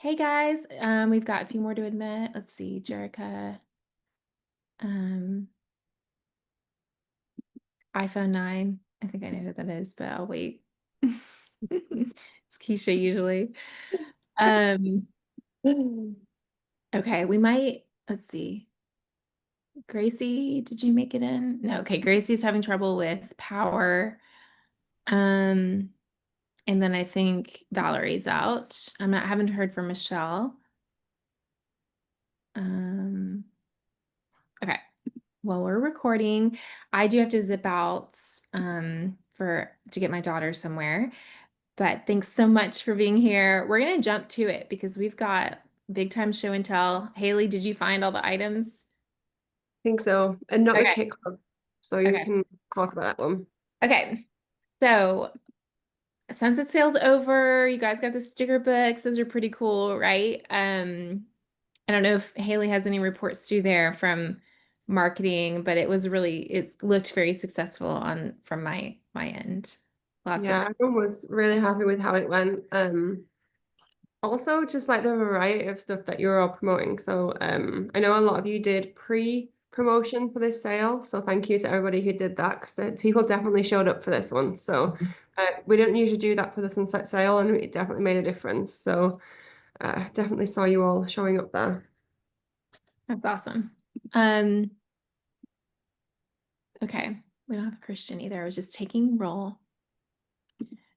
Hey guys, we've got a few more to admit. Let's see, Jerica, um, iPhone 9. I think I know who that is, but I'll wait. It's Keisha usually. Um, okay, let's see. Gracie, did you make it in? No, okay, Gracie's having trouble with power. Um, and then I think Valerie's out. I haven't heard from Michelle. Um, okay. While we're recording, I do have to zip out to get my daughter somewhere. But thanks so much for being here. We're gonna jump to it because we've got big time show and tell. Haley, did you find all the items? Think so, and not the Okay. Kit Club. So you Okay. can talk about that one. Okay. So Sunset Sale's over. You guys got the sticker books. Those are pretty cool, right? I don't know if Haley has any reports due there from marketing, but it looked very successful from my end. Lots of Yeah, everyone was really happy with how it went. Also just like the variety of stuff that you're all promoting. So I know a lot of you did pre-promotion for this sale. So thank you to everybody who did that because people definitely showed up for this one. So we don't usually do that for the sunset sale, and it definitely made a difference. So definitely saw you all showing up there. That's awesome. Um, okay. We don't have a Christian either. I was just taking roll.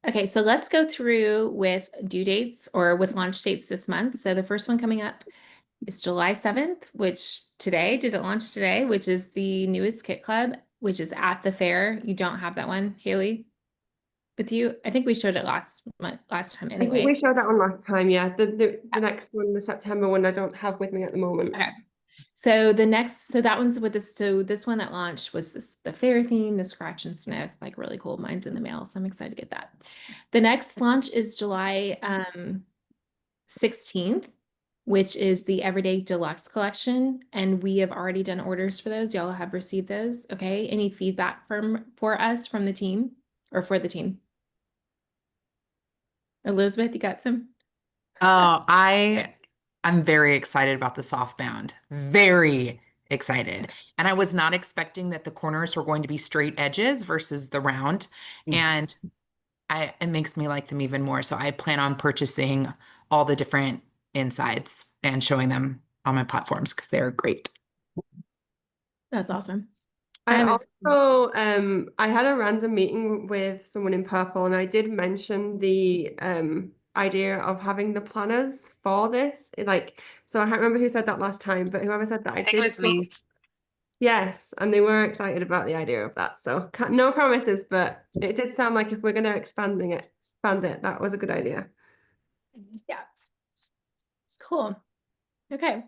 Okay, so let's go through with due dates or with launch dates this month. So the first one coming up is July 7th, did it launch today, which is the newest Kit Club, which is at the fair. You don't have that one, Haley, with you. I think we showed it last time I think we anyway. showed that one last time. Yeah, the next one, the September one, I don't have with me at the moment. Okay. So that one's with this. So this one that launched was the fair theme, the scratch and sniff, like really cool. Mine's in the mail, so I'm excited to get that. The next launch is July 16th, which is the Everyday Deluxe collection, and we have already done orders for those. Y'all have received those. Okay. Any feedback for us from the team or for the team? Elizabeth, you got some? I'm very excited about the softbound. Very excited. And I was not expecting that the corners were going to be straight edges versus the round. And it makes me like them even more. So I plan on purchasing all the different insides and showing them on my platforms because they're great. That's awesome. I I haven't. also I had a random meeting with someone in Purple, and I did mention the idea of having the planners for this. So I can't remember who said that last time, but whoever said that, I I think it did was me. yes, and they were excited about the idea of that. So no promises, but it did sound like if we're going to expand it, that was a good idea. Yeah. Cool. Okay.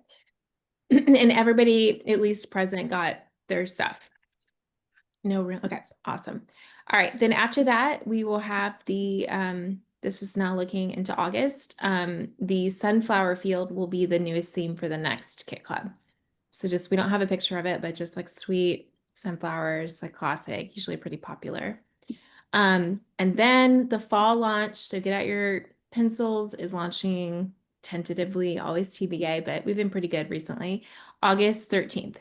And everybody, at least present, got their stuff. No real. Okay, awesome. All right, then after that, we will have this is now looking into August. The sunflower field will be the newest theme for the next Kit Club. So just, we don't have a picture of it, but just like sweet sunflowers, like classic, usually pretty popular. And then the fall launch, so get out your pencils, is launching tentatively, always TBA, but we've been pretty good recently. August 13th.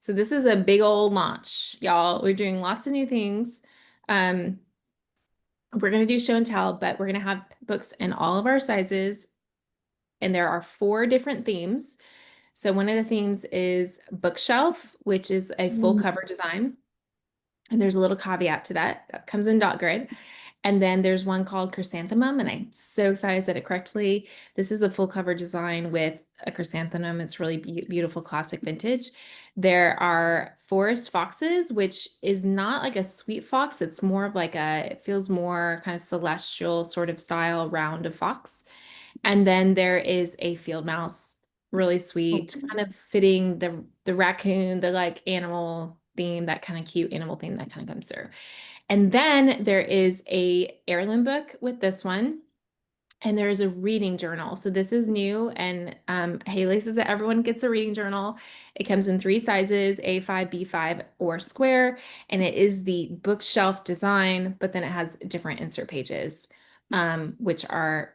So this is a big old launch, y'all. We're doing lots of new things. Um, we're gonna do show and tell, but we're gonna have books in all of our sizes, and there are 4 different themes. So one of the themes is bookshelf, which is a full cover design. And there's a little caveat to that. That comes in dot grid. And then there's one called Chrysanthemum, and I'm so excited I said it correctly. This is a full cover design with a chrysanthemum. It's really beautiful, classic vintage. There are Forest Foxes, which is not like a sweet fox. It's more of like it feels more kind of celestial sort of style round of fox. And then there is a field mouse, really sweet, kind of fitting the raccoon, the like animal theme, that kind of cute animal theme that kind of comes through. And then there is a heirloom book with this one. And there is a reading journal. So this is new. And Haley says that everyone gets a reading journal. It comes in 3 sizes, A5, B5, or square. And it is the bookshelf design, but then it has different insert pages. which are,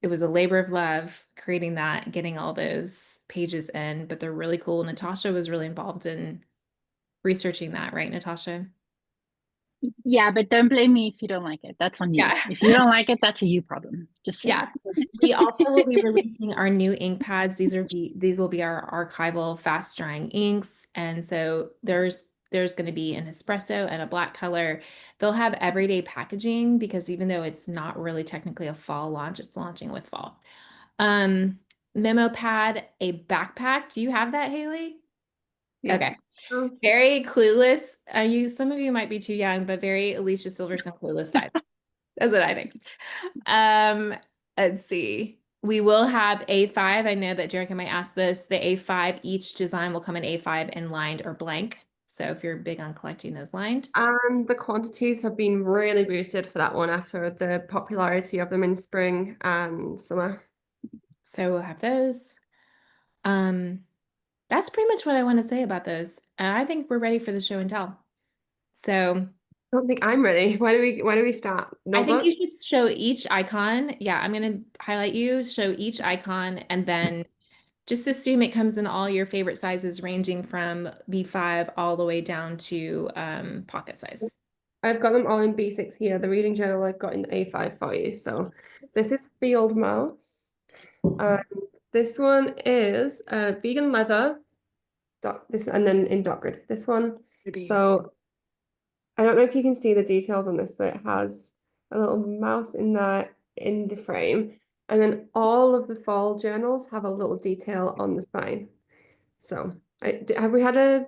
it was a labor of love creating that, getting all those pages in, but they're really cool. Natasha was really involved in researching that, right, Natasha? Yeah, but don't blame me if you don't like it. That's on you. Yeah. If you don't like it, that's a you problem. Just saying. Yeah. We also will be releasing our new ink pads. These will be our archival fast drying inks. And so there's going to be an espresso and a black color. They'll have everyday packaging because even though it's not really technically a fall launch, it's launching with fall. Memo pad, a backpack. Do you have that, Haley? Yeah. Okay. Oh, Very clueless. Some of you might be too young, but very Alicia Silverstone clueless vibes. That's what I think. Let's see. We will have A5. I know that Jerica might ask this. The A5, each design will come in A5 in lined or blank. So if you're big on collecting those lined. and the quantities have been really boosted for that one after the popularity of them in spring and summer. So we'll have those. That's pretty much what I want to say about those. I think we're ready for the show and tell. So I don't think I'm ready. Why do we start? I think Notebook? you should show each icon. Yeah, I'm going to highlight you, show each icon, and then just assume it comes in all your favorite sizes, ranging from B5 all the way down to pocket size. I've got them all in B6 here. The reading journal I've got in A5 for you. So this is Field Mouse. This one is vegan leather. This and then in dot grid. This one. So I don't know if you can see the details on this, but it has a little mouse in there in the frame. And then all of the fall journals have a little detail on the spine. So have we had a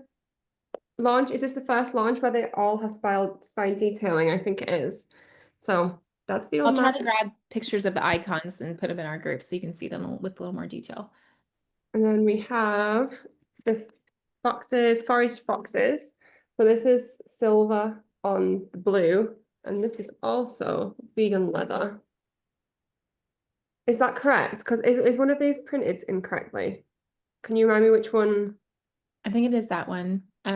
launch? Is this the first launch where they all have spine detailing? I think it is. So that's the I'll old try map. to grab pictures of the icons and put them in our group so you can see them with a little more detail. And then we have the boxes, forest boxes. So this is silver on the blue, and this is also vegan leather. Is that correct? Because is one of these printed incorrectly? Can you remind me which one? I think it is that one. Is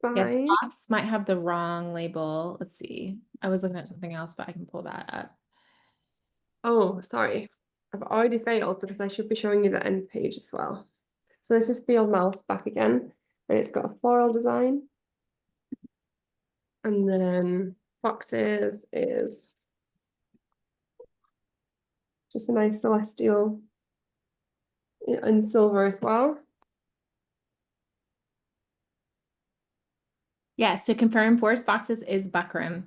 the Yeah, the spine? box might have the wrong label. Let's see. I was looking at something else, but I can pull that up. Oh, sorry. I've already failed because I should be showing you the end page as well. So this is Field Mouse back again, and it's got a floral design. And then boxes is just a nice celestial and silver as well. Yes, to confirm, Forest Boxes is Buckram.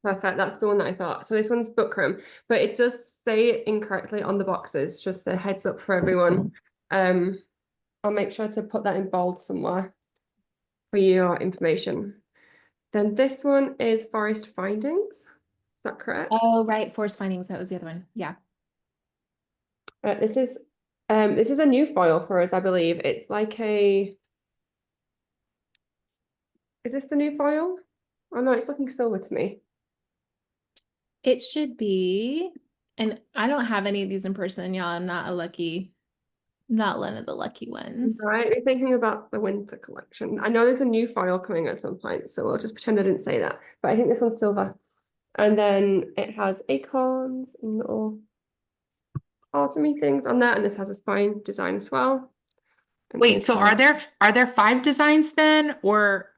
Perfect, that's the one that I thought. So this one's Buckram, but it does say it incorrectly on the boxes, just a heads up for everyone. I'll make sure to put that in bold somewhere for your information. Then this one is Forest Findings. Is that correct? Oh, right, Forest Findings. That was the other one. Yeah. This is a new foil for us, I believe. It's like a. Is this the new foil? Oh no, it's looking silver to me. It should be, and I don't have any of these in person, y'all. I'm not one of the lucky ones. Right, we're thinking about the winter collection. I know there's a new foil coming at some point, so we'll just pretend I didn't say that. But I think this one's silver. And then it has acorns and little autumny things on that, and this has a spine design as well. And Wait, then so are there 5 designs then, or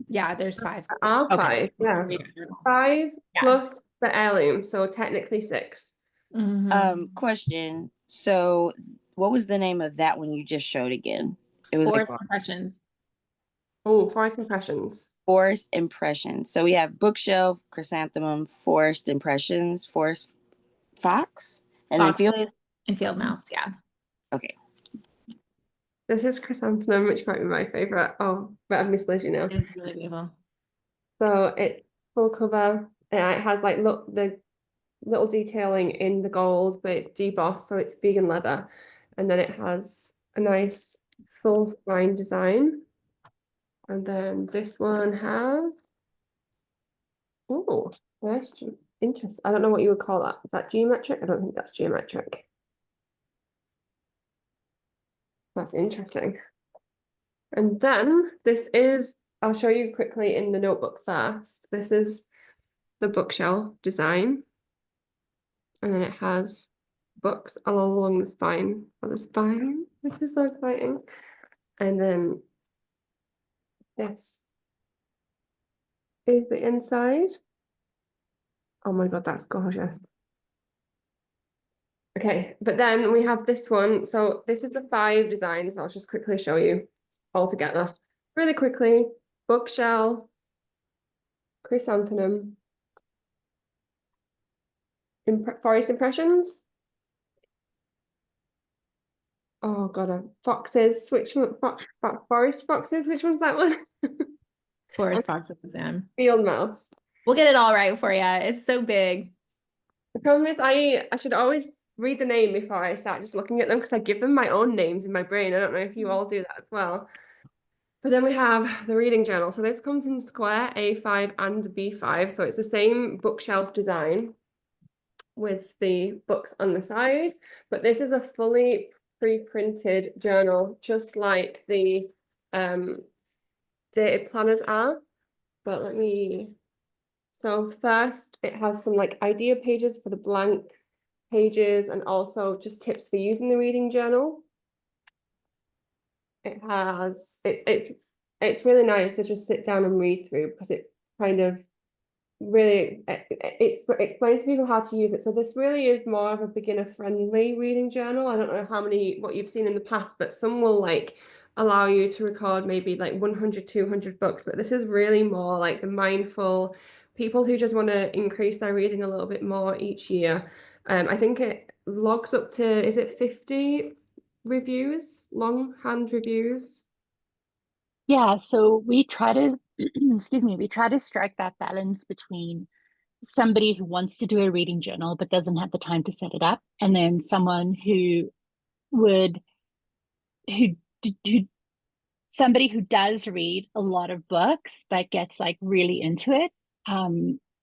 Yeah, there's 5. there are okay. 5, yeah. 5 Yeah. plus the heirloom, so technically 6. Mhm. Question. So what was the name of that one you just showed again? It was like Forest Impressions. Oh, Forest Impressions. Forest Impressions. So we have Bookshelf, Chrysanthemum, Forest Impressions, Forest Fox, and then Field. Boxes and Field Mouse. Yeah. Okay. This is Chrysanthemum, which might be my favorite. Oh, but I've misled you now. It's really beautiful. So it's full cover. It has like look the little detailing in the gold, but it's debossed, so it's vegan leather. And then it has a nice full spine design. And then this one has oh, nice interest. I don't know what you would call that. Is that geometric? I don't think that's geometric. That's interesting. And then this is, I'll show you quickly in the notebook first. This is the bookshelf design. And then it has books all along the spine for the spine, which is so exciting. And then this is the inside. Oh my God, that's gorgeous. Okay, but then we have this one. So this is the 5 designs. I'll just quickly show you all together really quickly. Bookshelf, chrysanthemum, forest impressions. Oh God, foxes. Which one? Forest foxes. Which one's that one? Forest foxes, yeah. Field mouse. We'll get it all right for you. It's so big. The problem is I should always read the name before I start just looking at them because I give them my own names in my brain. I don't know if you all do that as well. But then we have the reading journal. So this comes in square, A5 and B5. So it's the same bookshelf design with the books on the side. But this is a fully pre-printed journal, just like the dated planners are. But let me... So first, it has some like idea pages for the blank pages and also just tips for using the reading journal. It has it's really nice to just sit down and read through because it kind of really it explains to people how to use it. So this really is more of a beginner friendly reading journal. I don't know what you've seen in the past, but some will like allow you to record maybe like 100, 200 books, but this is really more like the mindful people who just want to increase their reading a little bit more each year. I think it logs up to, is it 50 reviews, longhand reviews? Yeah, so we try to, excuse me, we try to strike that balance between somebody who wants to do a reading journal but doesn't have the time to set it up, and then someone who would, who somebody who does read a lot of books but gets like really into it.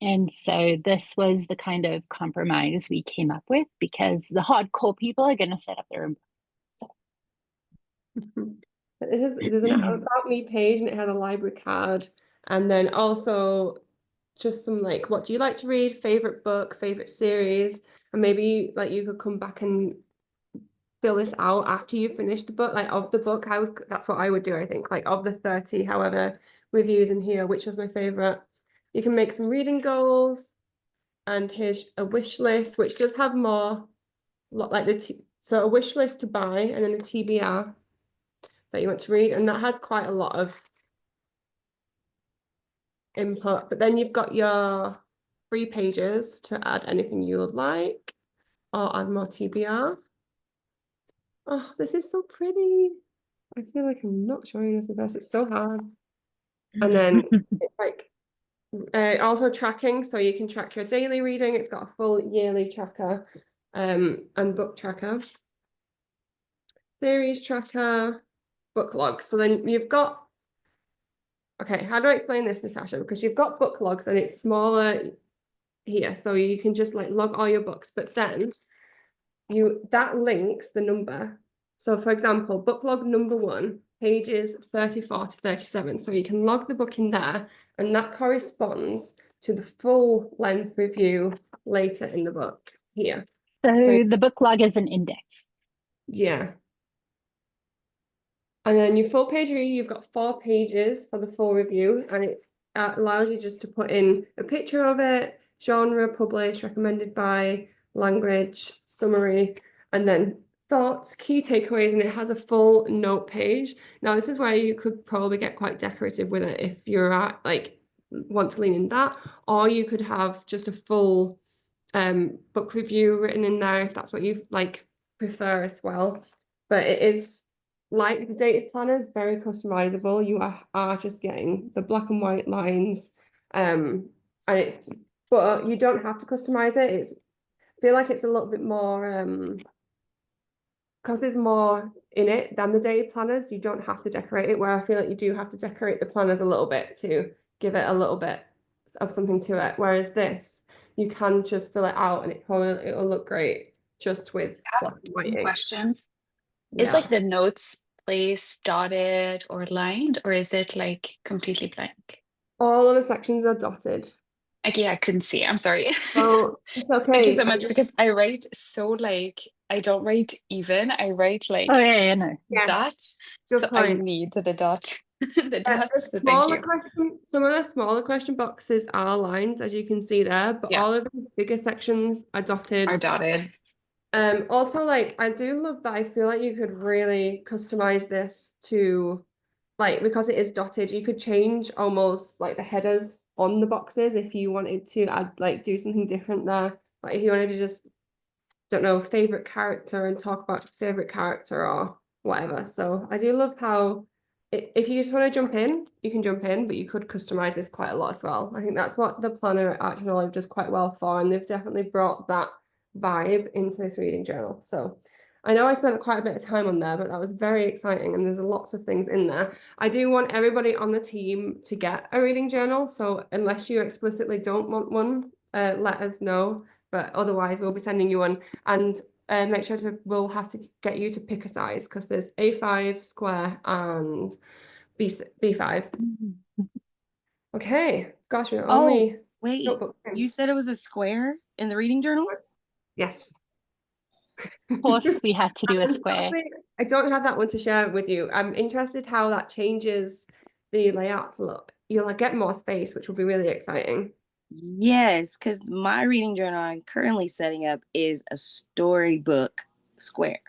And so this was the kind of compromise we came up with because the hardcore people are going to set up their own. So There's an about me page and it has a library card, and then also just some like, what do you like to read, favorite book, favorite series, and maybe like you could come back and fill this out after you finish the book, like of the book. That's what I would do. I think like of the 30 however reviews in here, which was my favorite. You can make some reading goals, and here's a wish list which does have more like so a wish list to buy and then a TBR that you want to read, and that has quite a lot of input. But then you've got your 3 pages to add anything you would like or add more TBR. Oh, this is so pretty. I feel like I'm not showing this the best. It's so hard. And then it's like also tracking, so you can track your daily reading. It's got a full yearly tracker and book tracker, series tracker, book logs. So then you've got, okay, how do I explain this, Natasha? Because you've got book logs and it's smaller here, so you can just like log all your books, but then that links the number. So for example, book log number 1, pages 34 to 37. So you can log the book in there, and that corresponds to the full length review later in the book here. So the book log is an index. Yeah. And then your full page review, you've got 4 pages for the full review, and it allows you just to put in a picture of it, genre, published, recommended by, language, summary, and then thoughts, key takeaways, and it has a full note page. Now, this is where you could probably get quite decorative with it if you're at like want to lean in that, or you could have just a full book review written in there if that's what you like prefer as well. But it is, like the dated planners, very customizable. You are just getting the black and white lines, and but you don't have to customize it. I feel like it's a little bit more because there's more in it than the dated planners. You don't have to decorate it, where I feel like you do have to decorate the planners a little bit to give it a little bit of something to it. Whereas this, you can just fill it out and it'll look great just with black and white ink. Question. Is Yeah. like the notes place dotted or lined, or is it like completely blank? All of the sections are dotted. Okay, I couldn't see. I'm sorry. Oh, it's okay. Thank you so I much just- because I write so like I don't write even. I write like Oh yeah, no. Yes, dots. good So I point. need the dot, the The dots. So thank smaller you. question, some of the smaller question boxes are lined, as you can see there, but Yeah. all of the bigger sections are dotted. Are dotted. Also, like, I do love that. I feel like you could really customize this to, like, because it is dotted, you could change almost like the headers on the boxes if you wanted to add, like, do something different there. Like, if you wanted to just, don't know, favorite character and talk about favorite character or whatever. So I do love how, if you just want to jump in, you can jump in, but you could customize this quite a lot as well. I think that's what the planner at Arch and Olive does quite well for, and they've definitely brought that vibe into this reading journal. So I know I spent quite a bit of time on there, but that was very exciting, and there's lots of things in there. I do want everybody on the team to get a reading journal, so unless you explicitly don't want one, let us know, but otherwise we'll be sending you one. And make sure we'll have to get you to pick a size, because there's A5, square, and B5. Okay, gosh, we're Oh, only wait, notebook in. you said it was a square in the reading journal? Yes. Of course, we had to do a square. I don't have that one to share with you. I'm interested how that changes the layouts a lot. You'll get more space, which will be really exciting. Yes, because my reading journal I'm currently setting up is a storybook square,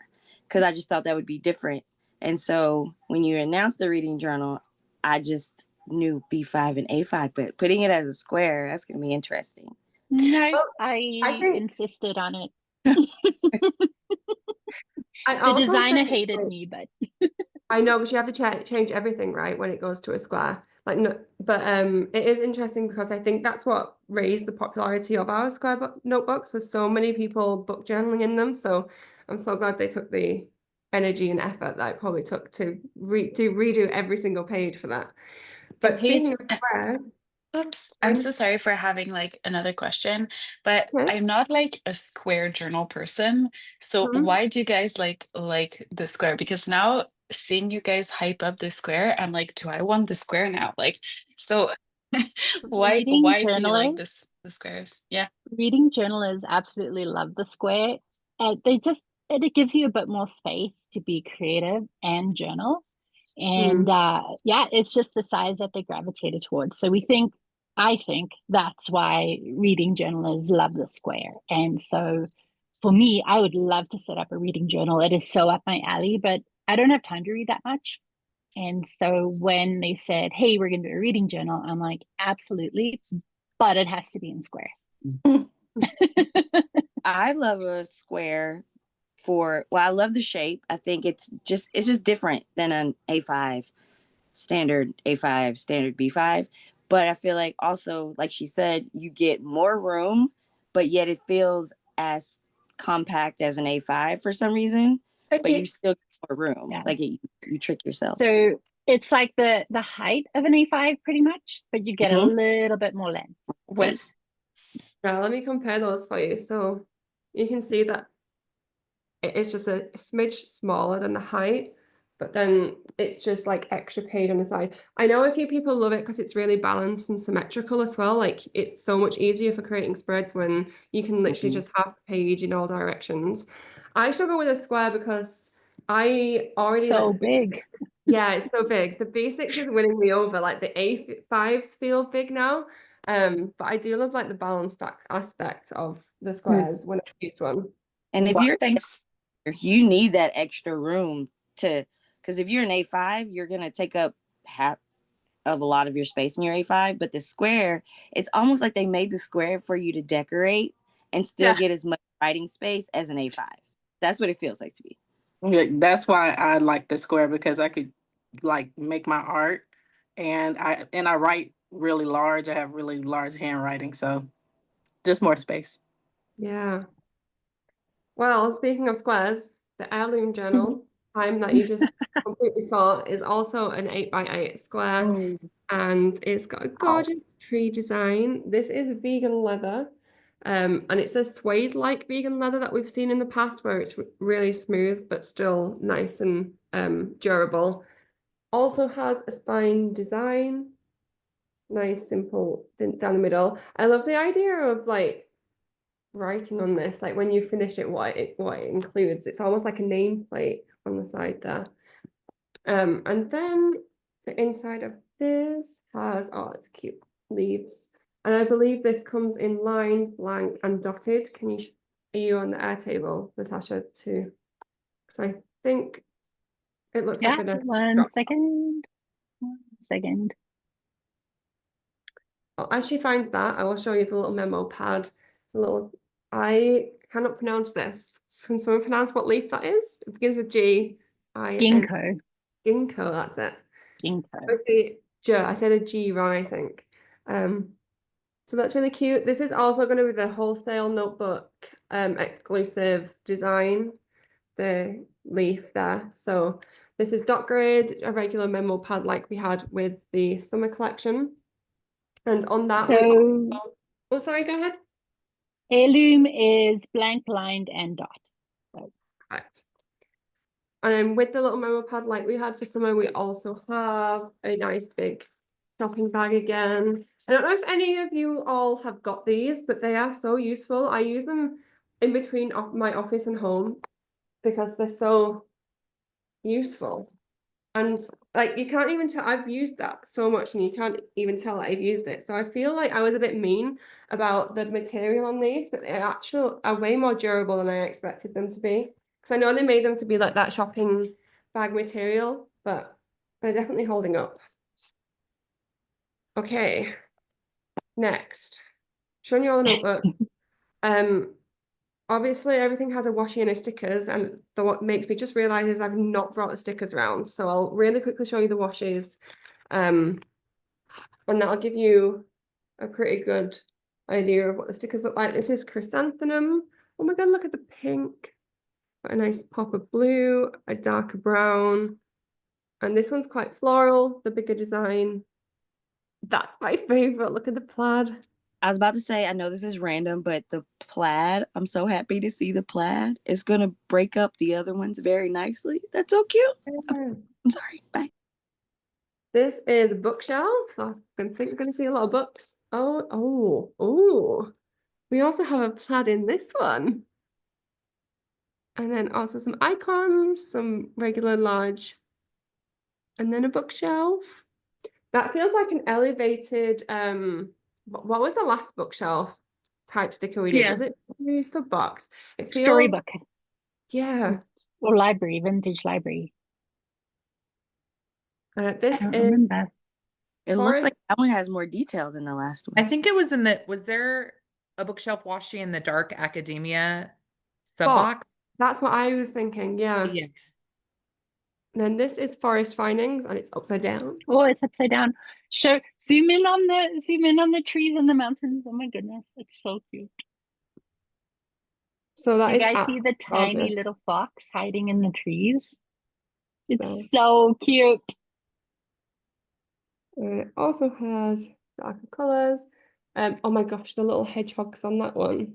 because I just thought that would be different. And so when you announced the reading journal, I just knew B5 and A5, but putting it as a square, that's going to be interesting. No, Well, I think- insisted on it. I The also designer think, hated like, me, but I know, because you have to change everything, right, when it goes to a square. Like, no, but it is interesting because I think that's what raised the popularity of our square notebooks, was so many people book journaling in them. So I'm so glad they took the energy and effort that it probably took to redo every single page for that. But And speaking Paige, of square, oops, I'm so sorry for having like another question, but Okay. I'm not like a square journal person. So Mhm. why do you guys like the square? Because now seeing you guys hype up the square, I'm like, do I want the square now? Like, so why reading do you like journalists, the squares? Yeah. reading journalists absolutely love the square. It gives you a bit more space to be creative and journal. And yeah, it's just the size that they gravitated towards. So I think that's why reading journalists love the square. And so for me, I would love to set up a reading journal. It is so up my alley, but I don't have time to read that much. And so when they said, hey, we're going to do a reading journal, I'm like, absolutely, but it has to be in square. I love a square I love the shape. I think it's just different than an A5 standard B5. But I feel like also, like she said, you get more room, but yet it feels as compact as an A5 for some reason. But you still get more room. Yeah. Like you trick yourself. So it's like the height of an A5 pretty much, but you get a little bit more length. With Yeah, let me compare those for you. So you can see that it's just a smidge smaller than the height, but then it's just like extra page on the side. I know a few people love it because it's really balanced and symmetrical as well. Like, it's so much easier for creating spreads when you can literally just have the page in all directions. I struggle with a square because I already So like big. Yeah, it's so big. The basics is winning me over. Like, the A5s feel big now. But I do love like the balanced aspect of the squares when I use one. And if Well, you're thanks. you need that extra room because if you're an A5, you're gonna take up half of a lot of your space in your A5. But the square, it's almost like they made the square for you to decorate and still get as much writing space as an A5. That's what it feels like to me. Yeah, that's why I like the square, because I could like make my art, and I write really large. I have really large handwriting, so just more space. Yeah. Well, speaking of squares, the heirloom journal time that you just completely saw is also an 8x8 square, and it's got a gorgeous tree design. This is vegan leather, and it's a suede-like vegan leather that we've seen in the past, where it's really smooth but still nice and durable. Also has a spine design. nice, simple down the middle. I love the idea of like writing on this, like when you finish it, what it includes. It's almost like a nameplate on the side there. And then the inside of this has, oh, it's cute, leaves. And I believe this comes in lined, blank, and dotted. Can you, are you on the Airtable, Natasha, too? Because I think it looks Yeah, like a one drop. second. 1 second. Well, as she finds that, I will show you the little memo pad. The little, I cannot pronounce this. Can someone pronounce what leaf that is? It begins with G. Ginkgo. Ginkgo, that's it. Ginkgo. I say J. I said a G wrong, I think. So that's really cute. This is also going to be the wholesale notebook exclusive design, the leaf there. So this is dot grid, a regular memo pad like we had with the summer collection. And on that we So also, oh sorry, go ahead. heirloom is blank, lined, and dot. Correct. And then with the little memo pad like we had for summer, we also have a nice big shopping bag again. I don't know if any of you all have got these, but they are so useful. I use them in between my office and home because they're so useful. And like you can't even tell, I've used that so much and you can't even tell that I've used it. So I feel like I was a bit mean about the material on these, but they actually are way more durable than I expected them to be. Because I know they made them to be like that shopping bag material, but they're definitely holding up. Okay, next, showing you all the notebook. Obviously everything has a washi and a stickers, and what makes me just realize is I've not brought the stickers around. So I'll really quickly show you the washes. And that'll give you a pretty good idea of what the stickers look like. This is chrysanthemum. Oh my god, look at the pink. A nice pop of blue, a darker brown. And this one's quite floral, the bigger design. That's my favorite. Look at the plaid. I was about to say, I know this is random, but the plaid, I'm so happy to see the plaid. It's going to break up the other ones very nicely. That's so cute. Okay, I'm sorry. Bye. This is a bookshelf, so I think we're going to see a lot of books. Oh. We also have a plaid in this one. And then also some icons, some regular large, and then a bookshelf. That feels like an elevated, what was the last bookshelf type sticker we did? Yeah. Was it used a box? It feels, Storybook. yeah. Or library, vintage library. This I don't is remember. It looks Forest- like that one has more detail than the last I one. think it was was there a bookshelf washi in the dark academia sub Box. box? That's what I was thinking, yeah. Yeah. Then this is Forest Findings, and it's upside down. Oh, it's upside down. Zoom in on the trees and the mountains. Oh my goodness, it's so cute. So that You is guys see the absolutely tiny gorgeous. little fox hiding in the trees? It's So, so cute. it also has darker colors. Oh my gosh, the little hedgehogs on that one.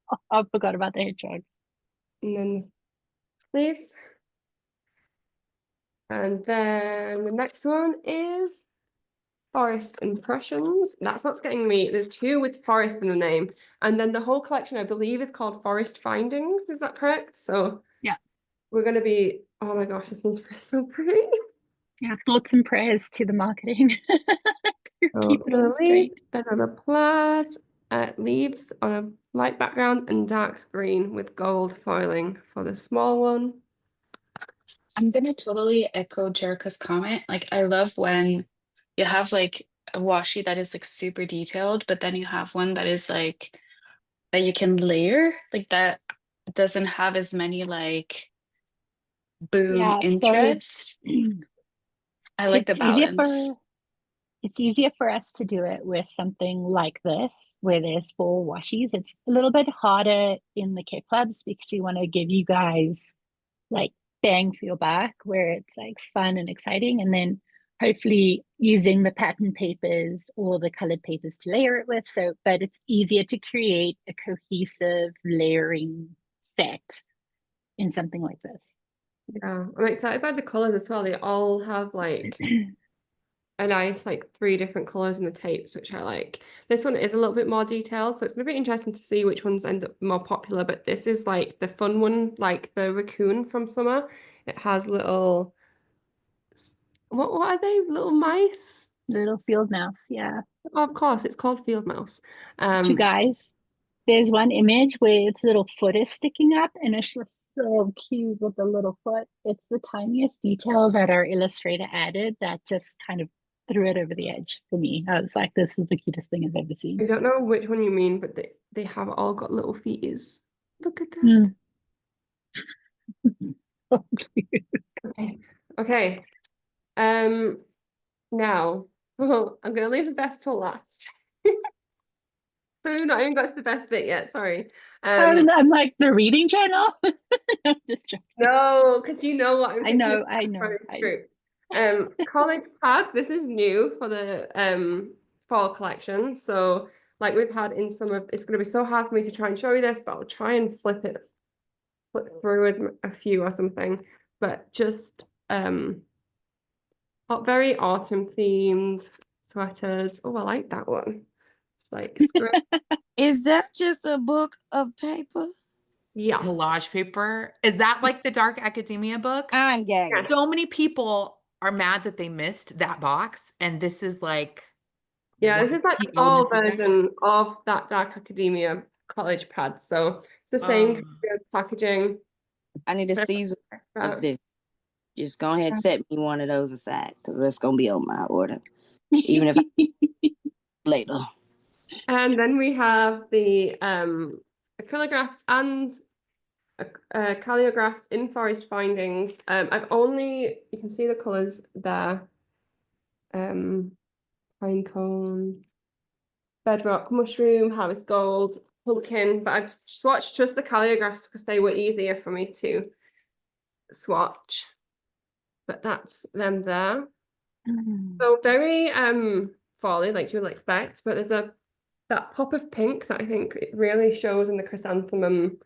Oh, I forgot about the hedgehog. And then the leaves. And then the next one is Forest Impressions. That's what's getting me. There's two with forest in the name. And then the whole collection, I believe, is called Forest Findings. Is that correct? So Yeah. we're going to be, oh my gosh, this one's so pretty. Yeah, thoughts and prayers to the marketing. So Keep it another all straight. leaf, another plaid, leaves on a light background and dark green with gold foiling for the small one. I'm gonna totally echo Jerica's comment. Like, I love when you have like a washi that is like super detailed, but then you have one that is like that you can layer, like that doesn't have as many like boom Yeah, so interest. I like the balance. It's easier for us to do it with something like this, where there's 4 washies. It's a little bit harder in the kit clubs because you want to give you guys like bang for your buck, where it's like fun and exciting, and then hopefully using the pattern papers or the colored papers to layer it with. So, but it's easier to create a cohesive layering set in something like this. Yeah, I'm excited by the colors as well. They all have like a nice like 3 different colors in the tapes, which I like. This one is a little bit more detailed, so it's gonna be interesting to see which ones end up more popular. But this is like the fun one, like the raccoon from Summer. It has little, what are they? Little mice? Little field mouse, yeah. Oh, of course, it's called field mouse. You guys, there's one image where its little foot is sticking up, and it's just so cute with the little foot. It's the tiniest detail that our illustrator added that just kind of threw it over the edge for me. I was like, this is the cutest thing I've ever I seen. don't know which one you mean, but they have all got little feeties. Look at that. So cute. Okay. Okay. Now, I'm gonna leave the best till last. So we've not even got to the best bit yet, sorry. I'm like, the reading journal? I'm just joking. No, because you know what I'm I thinking know, of I know, for this I know. group. College Pad, this is new for the fall collection. So like we've had in some of, it's gonna be so hard for me to try and show you this, but I'll try and flip through as a few or something. But just very autumn themed sweaters. Oh, I like that one. It's like script. Is that just a book of paper? Yes. Collage paper. Is that like the Dark Academia book? I'm gagging. Yeah. So many people are mad that they missed that box, and this is like Yeah, one this is like of the the fall elements of that. version of that Dark Academia college pad. So it's the same kind of packaging. I need a Perfect. season of this. Just go ahead and set me one of those aside, because that's gonna be on my order, even if I later. And then we have the acrylographs and calligraphs in Forest Findings. You can see the colors there. Pine cone, bedrock, mushroom, harvest gold, pumpkin, but I've swatched just the calligraphs because they were easier for me to swatch. But that's them there. So very folly, like you'll expect, but there's that pop of pink that I think it really shows in the chrysanthemum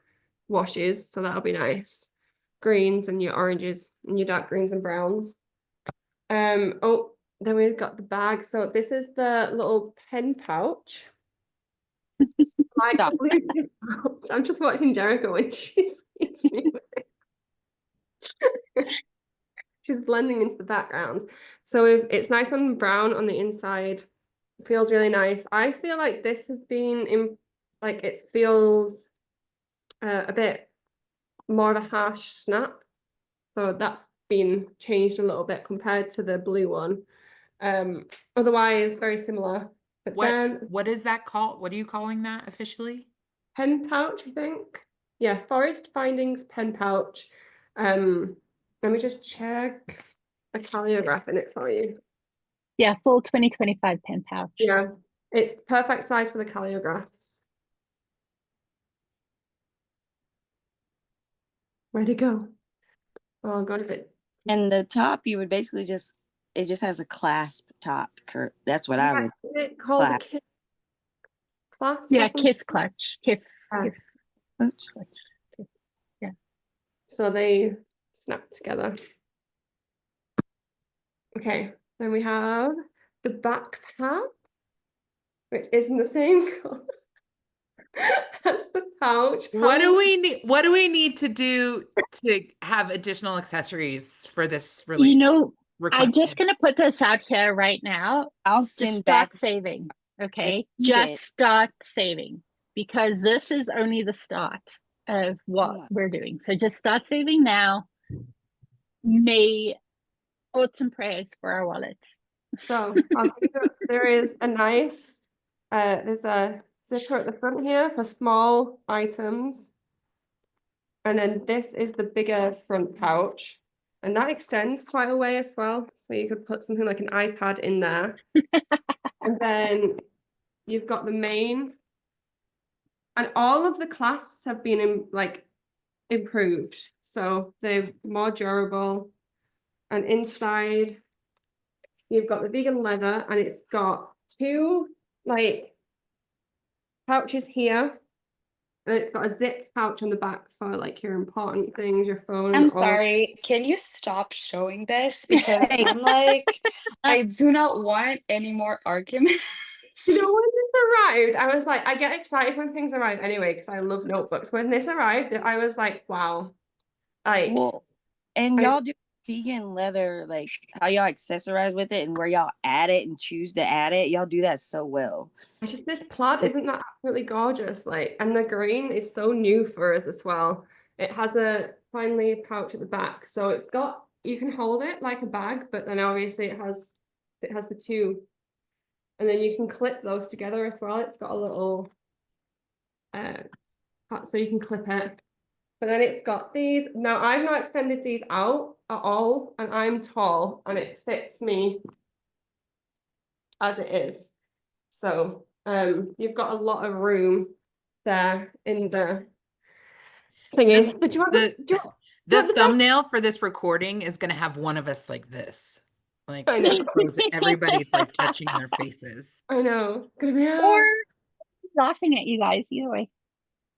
washes, so that'll be nice. Greens and your oranges and your dark greens and browns. Oh, then we've got the bag. So this is the little pen pouch. I Stop. can't believe this pouch. I'm just watching Jericho when she sees me. She's blending into the background. So it's nice and brown on the inside. Feels really nice. I feel like this has been like it feels a bit more of a harsh snap. So that's been changed a little bit compared to the blue one. Otherwise very similar. But then What is that called? What are you calling that officially? pen pouch, I think. Yeah, Forest Findings pen pouch. Let me just check a calligraph in it for you. Yeah, full 2025 pen pouch. Yeah, it's perfect size for the calligraphs. Where'd it go? Oh, got a bit. And the top, you would basically it just has a clasp top. That's what I would. Is it called a Clasp. kiss clasp? Yeah, kiss clutch. Kiss, Ah. kiss. Clutch. Clutch. Kiss. Yeah. So they snap together. Okay, then we have the backpack, which is in the same color. That's the pouch. What do we need? What do we need to do to have additional accessories for this release? You know, I'm requested? just gonna put this out here right now. I'll Just send start back. saving, okay? keep Just it. start saving, because this is only the start of what my- we're doing. So just start saving now. May thoughts and prayers for our wallets. So there is a nice, there's a zipper at the front here for small items. And then this is the bigger front pouch. And that extends quite a way as well. So you could put something like an iPad in there. And then you've got the main. And all of the clasps have been improved. So they're more durable. And inside, you've got the vegan leather, and it's got two like pouches here And it's got a zipped pouch on the back for like your important things, your phone. I'm or- sorry. Can you stop showing this? Because Hey. I'm like, I do not want any more arguments. You know, when this arrived, I was like, I get excited when things arrive anyway, because I love notebooks. When this arrived, I was like, wow. Like, Well, and I- y'all do vegan leather, like how y'all accessorize with it and where y'all add it and choose to add it. Y'all do that so well. it's just this plaid, isn't that absolutely gorgeous? Like, and the green is so new for us as well. It has a finally a pouch at the back, so it's got, you can hold it like a bag, but then obviously it has the two, and then you can clip those together as well. It's got a little so you can clip it. But then it's got these. Now I've not extended these out at all, and I'm tall, and it fits me as it is. So you've got a lot of room there in the thingies. But do you want The- do you want The the best- thumbnail for this recording is going to have one of us like this. Like I know. everybody's like touching their faces. I know. Gonna be Or laughing at you guys, either way.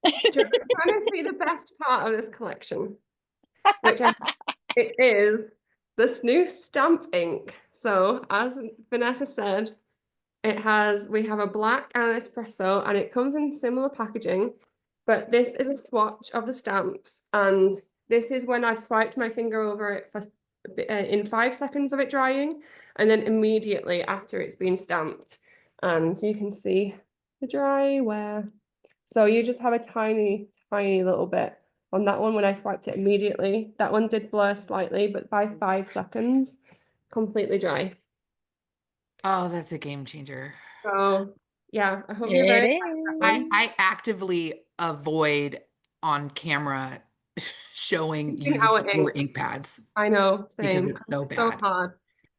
trying to see the best part of this collection, which it is this new stamp ink. So as Vanessa said, we have a black and an espresso, and it comes in similar packaging, but this is a swatch of the stamps, and this is when I've swiped my finger over it for in 5 seconds of it drying, and then immediately after it's been stamped, and you can see the dry wear. So you just have a tiny little bit on that one. When I swiped it immediately, that one did blur slightly, but by 5 seconds, completely dry. Oh, that's a game changer. So yeah, I hope you're very. I actively avoid on camera showing Using using our your ink. ink pads I know, because same. it's so So bad. hard.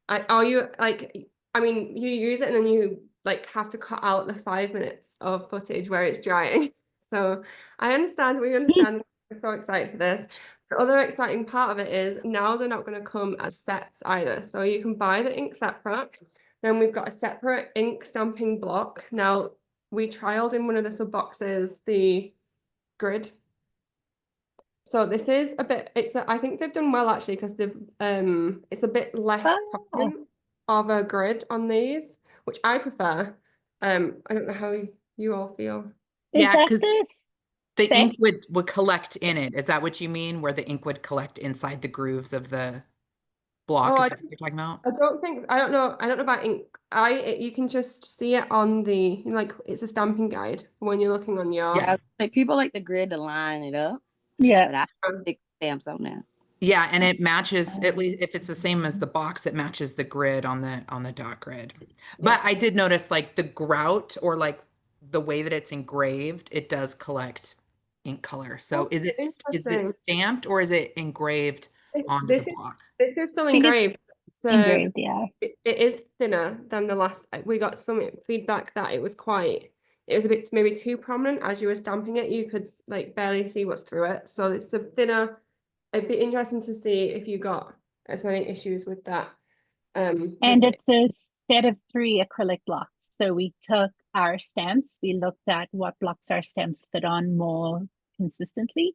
Are you like? I mean, you use it and then you like have to cut out the 5 minutes of footage where it's drying. So I understand. We understand. We're so excited for this. The other exciting part of it is now they're not going to come as sets either. So you can buy the ink separate. Then we've got a separate ink stamping block. Now we trialed in one of the sub boxes the grid. So this is a bit, I think they've done well actually, because it's a bit less prominent of a grid on these, which I prefer. I don't know how you all feel. Is Yeah, that 'cause this? The Thick? ink would collect in it. Is that what you mean? Where the ink would collect inside the grooves of the block? Oh, Is that what you're talking about? I don't know about ink. You can just see it on the, like, it's a stamping guide when you're looking on your. Yeah, like people like the grid to line it up, Yeah. but I stick stamps on that. Yeah, and it matches, at least if it's the same as the box, it matches the grid on the dot grid. But I did notice like the grout or like the way that it's engraved, it does collect ink color. So is it interesting. stamped or is it engraved onto This the is block? this is still I think it's engraved. So Engraved, yeah. it is thinner than the last. We got some feedback that it was a bit maybe too prominent as you were stamping it. You could like barely see what's through it. So it's a thinner. It'd be interesting to see if you got as many issues with that. And with it. it's a set of 3 acrylic blocks. So we took our stamps, we looked at what blocks our stamps fit on more consistently,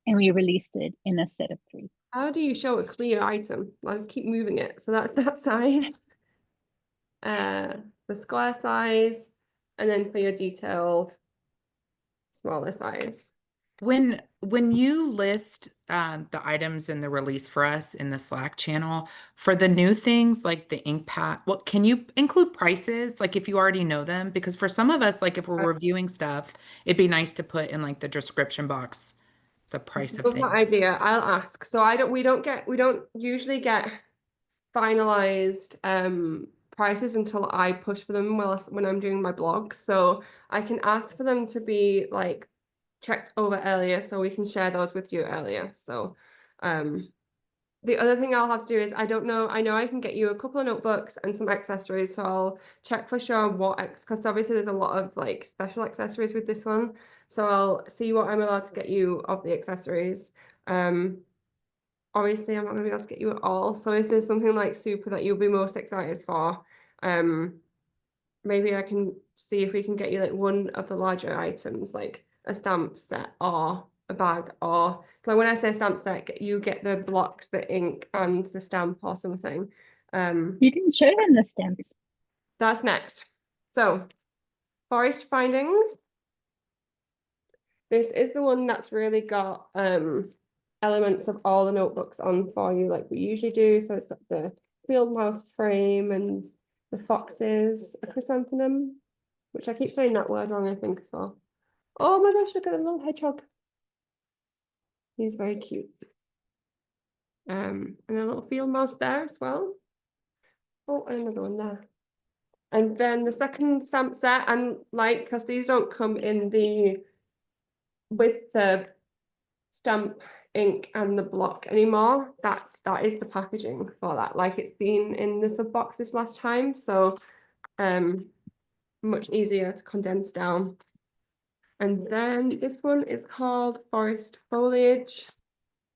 and we released it in a set of 3. How do you show a clear item? I'll just keep moving it. So that's that size. The square size, and then for your detailed smaller size. When you list the items in the release for us in the Slack channel, for the new things like the ink pad, well, can you include prices? Like if you already know them? Because for some of us, like if we're reviewing stuff, it'd be nice to put in like the description box the price of Love that things. idea. I'll ask. So we don't usually get finalized prices until I push for them when I'm doing my blog. So I can ask for them to be like checked over earlier so we can share those with you earlier. So the other thing I'll have to do is I know I can get you a couple of notebooks and some accessories, so I'll check for sure because obviously there's a lot of like special accessories with this one, so I'll see what I'm allowed to get you of the accessories. Obviously I'm not going to be able to get you it all, so if there's something like super that you'll be most excited for, maybe I can see if we can get you like one of the larger items, like a stamp set or a bag, or so when I say stamp set, you get the blocks, the ink, and the stamp or something. You didn't show them the stamps. That's next. So, Forest Findings. This is the one that's really got elements of all the notebooks on for you, like we usually do. So it's got the field mouse frame and the foxes, a chrysanthemum, which I keep saying that word wrong, I think, as well. Oh my gosh, look at the little hedgehog. He's very cute. And a little field mouse there as well. Oh, and another one there. And then the second stamp set, and like, because these don't come in with the stamp ink and the block anymore, that is the packaging for that. Like, it's been in the sub boxes last time, so much easier to condense down. And then this one is called Forest Foliage,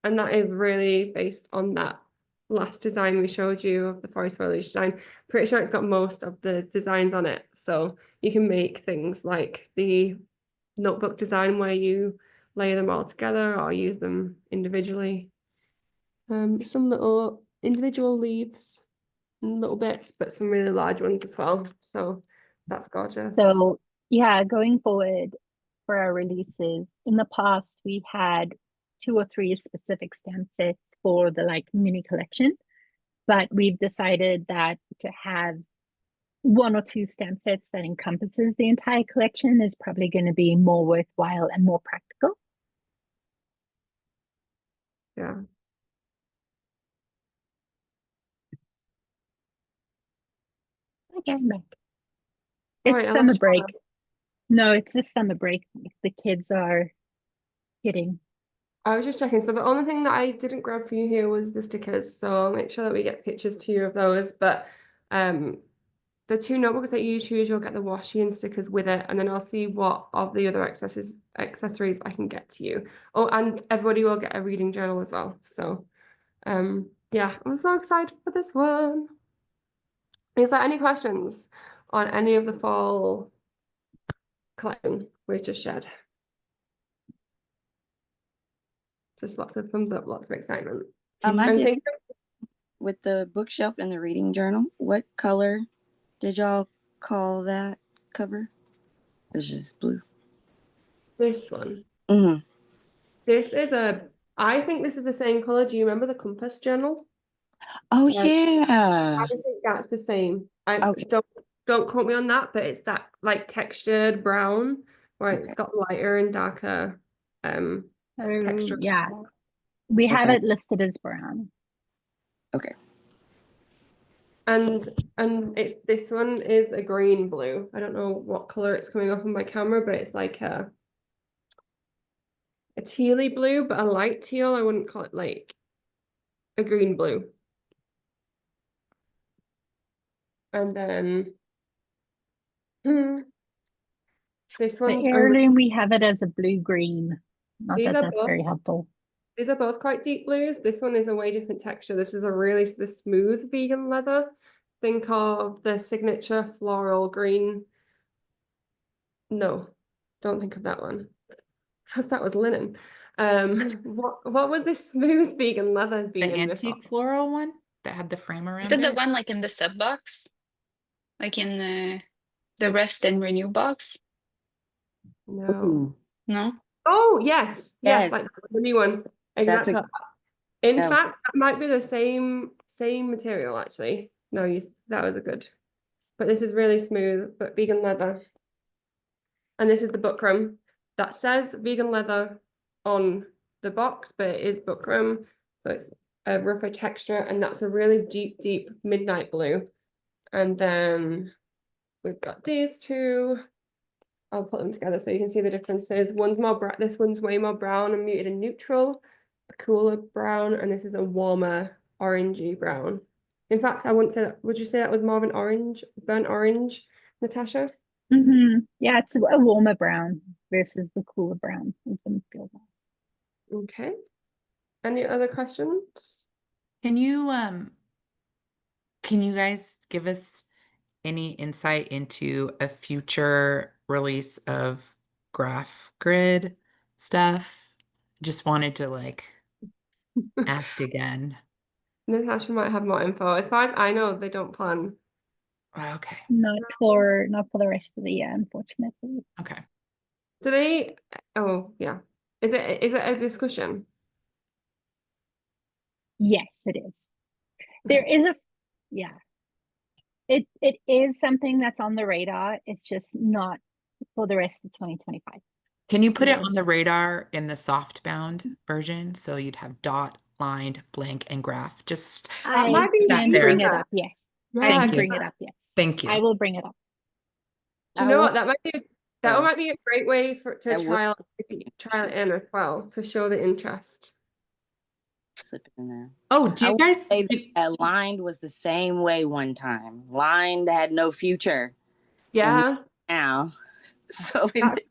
and that is really based on that last design we showed you of the forest foliage design. Pretty sure it's got most of the designs on it, so you can make things like the notebook design where you lay them all together or use them individually. Some little individual leaves and little bits, but some really large ones as well, so that's gorgeous. So yeah, going forward for our releases, in the past we've had 2 or 3 specific stamp sets for the like mini collection, but we've decided that to have 1 or 2 stamp sets that encompasses the entire collection is probably going to be more worthwhile and more practical. Yeah. Okay, I'm back. Sorry, It's I summer lost you break. there. No, it's the summer break. The kids are kidding. I was just checking. So the only thing that I didn't grab for you here was the stickers. So I'll make sure that we get pictures to you of those. But the 2 notebooks that you choose, you'll get the washi and stickers with it, and then I'll see what of the other accessories I can get to you. Oh, and everybody will get a reading journal as well. So yeah, I'm so excited for this one. Is there any questions on any of the fall collection we just shared? Just lots of thumbs up, lots of excitement. I And did think with the bookshelf and the reading journal. What color did y'all call that cover? It's just blue. this one. Mm-hmm. This is I think this is the same color. Do you remember the compass journal? Oh Yeah. yeah. I think that's the same. I Okay. don't quote me on that, but it's that like textured brown where it's Okay. got lighter and darker texture. Yeah, we have Okay. it listed as brown. Okay. And it's this one is a green blue. I don't know what color it's coming up on my camera, but it's like a tealy blue, but a light teal. I wouldn't call it like a green blue. And then this The one's heirloom, we have it as a blue-green. Not These that are that's both- very helpful. These are both quite deep blues. This one is a way different texture. This is a really the smooth vegan leather. Think of the signature floral green. No, don't think of that one. Because that was linen. What was this smooth vegan leather The being antique before? floral one that had the frame around Is it the it? one like in the sub box? Like in the rest and renew box? No. Ooh, No? Oh, yes. Yes. Like the new one. That's Exactly. In that was- fact, that might be the same material actually. No, that was a good. But this is really smooth, but vegan leather. And this is the Buckram that says vegan leather on the box, but it is Buckram. So it's a rougher texture, and that's a really deep, deep midnight blue. And then we've got these 2. I'll put them together so you can see the differences. One's more bright, this one's way more brown and muted and neutral, a cooler brown, and this is a warmer orangey brown. In fact, I wouldn't say that. Would you say that was more of an orange, burnt orange, Natasha? Yeah, it's a warmer brown versus the cooler brown in some field mouse. Okay. Any other questions? Can you guys give us any insight into a future release of graph grid stuff. Just wanted to like ask again. Natasha might have more info. As far as I know, they don't plan. Okay. Not for the rest of the year, unfortunately. Okay. Do they? Oh, yeah. Is it a discussion? Yes, it is. There is a yeah. It is something that's on the radar. It's just not for the rest of 2025. Can you put it Yeah. on the radar in the softbound version? So you'd have dot, lined, blank, and graph. Just I might be that can there. bring it up, yes. I Yeah, can you. bring it up, yes. Thank I you. will bring it up. Do you know I what? will- That might be that Oh. might be a great way to I will- trial it in as well to show the interest. Slip it in there. Oh, do I you will guys? say that Lined was the same way one time. Lined had no future Yeah. now. So That's- it's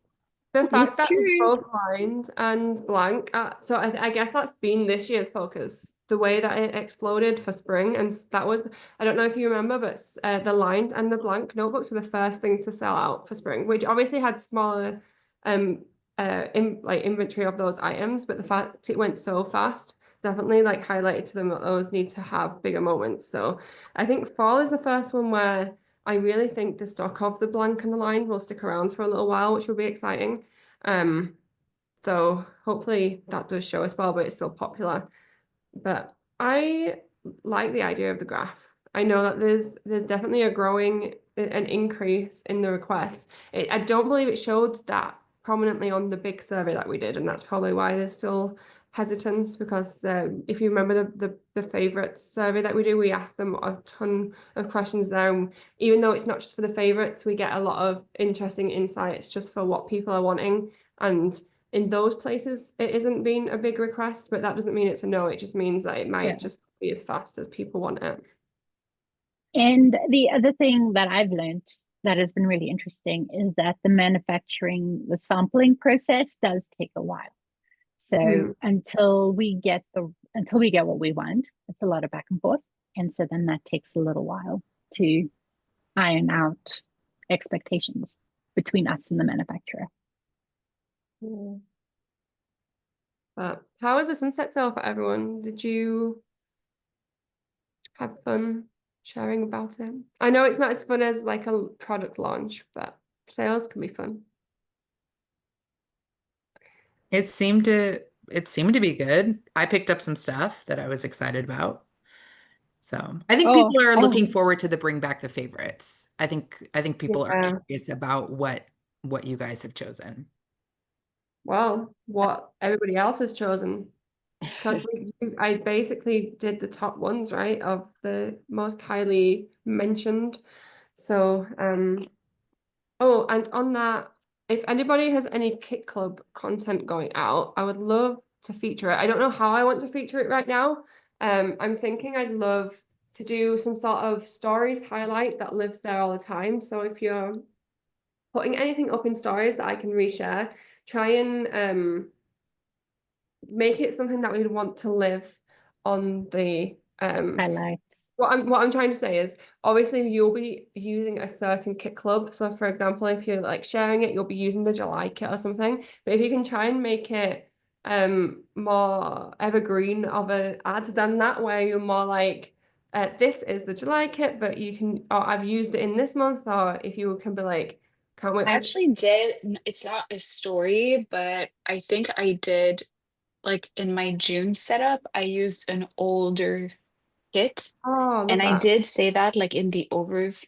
The fact It's that it's true. both lined and blank, so I guess that's been this year's focus. The way that it exploded for spring, and that was, I don't know if you remember, but the lined and the blank notebooks were the first thing to sell out for spring, which obviously had smaller inventory of those items, but the fact it went so fast definitely like highlighted to them that those need to have bigger moments. So I think fall is the first one where I really think the stock of the blank and the line will stick around for a little while, which will be exciting. So hopefully that does show as well, but it's still popular. But I like the idea of the graph. I know that there's definitely an increase in the requests. I don't believe it showed that prominently on the big survey that we did, and that's probably why there's still hesitance, because if you remember the favorites survey that we do, we asked them a ton of questions there, and even though it's not just for the favorites, we get a lot of interesting insights just for what people are wanting. And in those places, it isn't been a big request, but that doesn't mean it's a no. It just means that it might Yeah. just be as fast as people want it. And the other thing that I've learned that has been really interesting is that the sampling process does take a while. So Mm. until we get what we want, it's a lot of back and forth. And so then that takes a little while to iron out expectations between us and the manufacturer. Yeah. But how was the sunset sale for everyone? Did you have fun sharing about it? I know it's not as fun as like a product launch, but sales can be fun. It seemed to be good. I picked up some stuff that I was excited about. So I think people are looking forward to the bring back the favorites. I think people are Yeah. curious about what you guys have chosen. Well, what everybody else has chosen. Because I basically did the top ones, right, of the most highly mentioned. So, oh, and on that, if anybody has any Kit Club content going out, I would love to feature it. I don't know how I want to feature it right now. I'm thinking I'd love to do some sort of stories highlight that lives there all the time. So if you're putting anything up in stories that I can reshare, try and make it something that we'd want to live on the Highlights. what I'm trying to say is obviously you'll be using a certain kit club. So for example, if you're like sharing it, you'll be using the July kit or something. But if you can try and make it more evergreen of an ad than that, where you're more like this is the July kit, but you can, or I've used it in this month, or if you can be like, can't wait I for actually did, it's not a story, but I think I did like in my June setup, I used an older kit. love And I that. did say that like in the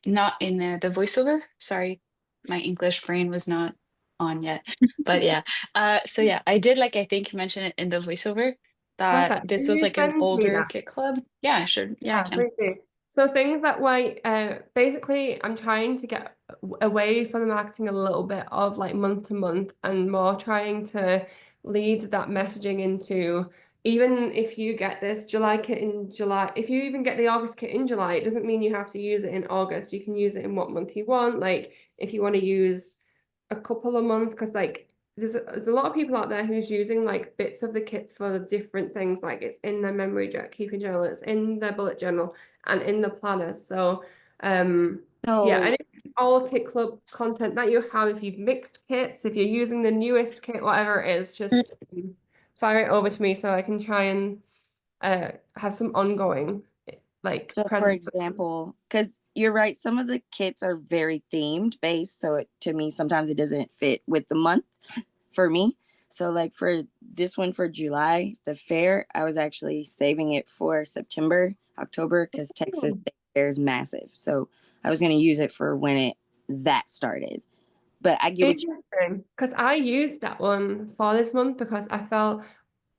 not in the voiceover. Sorry, my English brain was not on yet. But yeah. So yeah, I did like I think mention it in the voiceover that Perfect. this Can was you like an send me older that? kit club. Yeah, sure. Yeah, I can. Please do. So things that way, basically, I'm trying to get away from the marketing a little bit of like month to month and more trying to lead that messaging into, even if you get this July kit in July, if you even get the August kit in July, it doesn't mean you have to use it in August. You can use it in what month you want. Like if you want to use a couple of months, because like there's a lot of people out there who's using like bits of the kit for different things, like it's in their memory keeping journal, it's in their bullet journal and in the planner. So yeah, So and all Kit Club content that you have, if you've mixed kits, if you're using the newest kit, whatever it is, just fire it over to me so I can try and have some ongoing like So for presents. example, because you're right, some of the kits are very themed based. So to me, sometimes it doesn't fit with the month for me. So like for this one for July, the fair, I was actually saving it for September, October, because Texas Fair is massive. So I was gonna use it for when that started. But I get what you Interesting, because I used that one for this month because I felt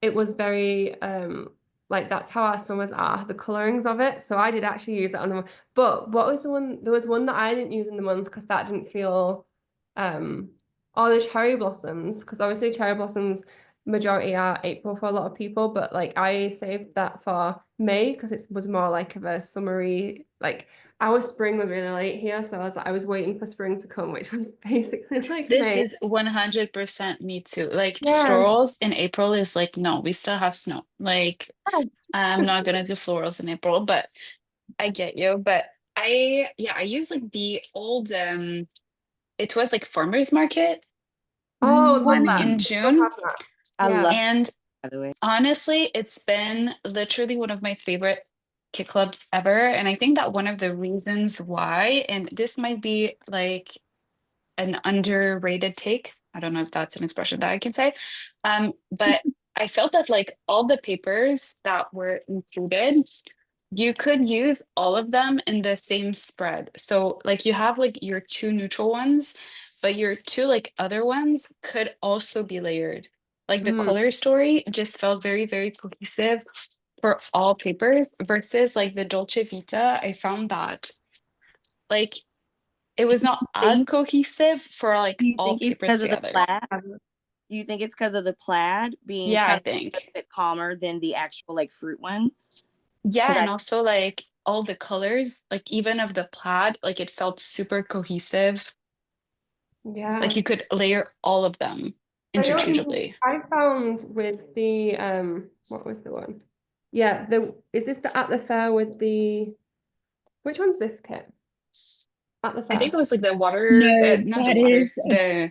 it was very like that's how our summers are, the colorings of it. So I did actually use that on the month. But what was the one? There was one that I didn't use in the month because that didn't feel oh, the cherry blossoms, because obviously cherry blossoms majority are April for a lot of people, but like I saved that for May because it was more like of a summery, like our spring was really late here, so I was waiting for spring to come, which was basically like This May. is 100% me too. Like Yeah. florals in April is like, no, we still have snow. Like I'm not gonna do florals in April, but I get you. But I use like the old it was like farmers market Oh, one love that. in Still June. have that. I Yeah. love And by the way. honestly, it's been literally one of my favorite Kit Clubs ever. And I think that one of the reasons why, and this might be like an underrated take. I don't know if that's an expression that I can say. But I felt that like all the papers that were included, you could use all of them in the same spread. So like you have like your two neutral ones, but your two like other ones could also be layered. Like the color story just felt very, very cohesive for all papers versus like the Dolce Vita. I found that like it was not as think- cohesive for like Do you all think it's papers because of the together. plaid? Do you think it's because of the plaid being Yeah, I kind of a think. bit calmer than the actual like fruit one? Yeah, 'Cause and I also like all the colors, like even of the plaid, like it felt super cohesive. Yeah. Like you could layer all of them I know what you mean. interchangeably. I found with the what was the one? Yeah, is this the at the fair with the which one's this kit? At the I fair. think it was like the water, No, not that the water, is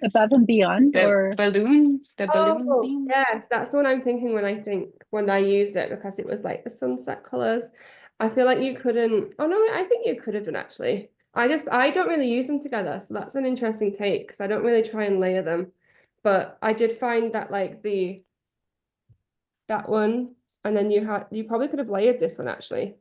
Above and Beyond, or the balloon Oh, thing. yes, that's the one I'm thinking when I used it because it was like the sunset colors. I feel like you couldn't. Oh no, I think you could have done actually. I don't really use them together, so that's an interesting take because I don't really try and layer them. But I did find that like that one, and then you probably could have layered this one actually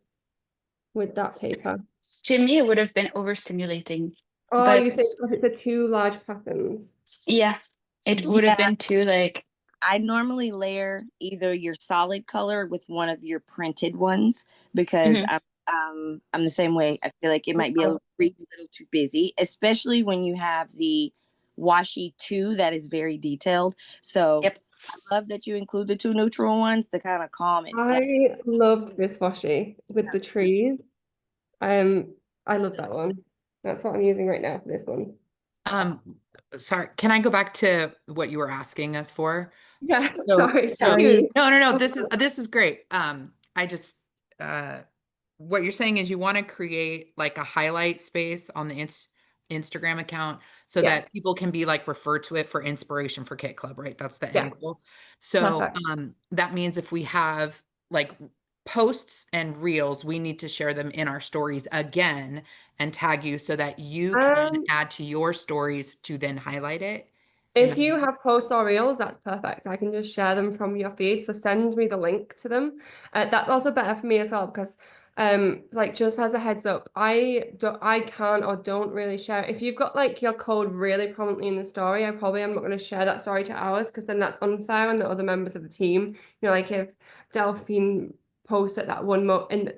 with that paper. To me, it would have been overstimulating. Oh, But you think because it's the two large patterns? yeah, it would have Yeah. been too like I normally layer either your solid color with one of your printed ones because I'm the same way. I feel like it might be a little too busy, especially when you have the washi 2 that is very detailed. So Yep. I love that you include the two neutral ones to kind of calm it down. I loved this washi with the trees. I love that one. That's what I'm using right now for this one. Sorry, can I go back to what you were asking us for? Yeah, So, sorry. no, this is great. I just what you're saying is you want to create like a highlight space on the Instagram account so Yeah. that people can be like referred to it for inspiration for Kit Club, right? That's the Yeah. end goal. So Perfect. that means if we have like posts and reels, we need to share them in our stories again and tag you so that you can add to your stories to then highlight it. If you have posts or reels, that's perfect. I can just share them from your feed. So send me the link to them. That's also better for me as well because like just as a heads up, I can't or don't really share. If you've got like your code really prominently in the story, am not going to share that story to ours because then that's unfair on the other members of the team. You know, like if Delphine posts at that one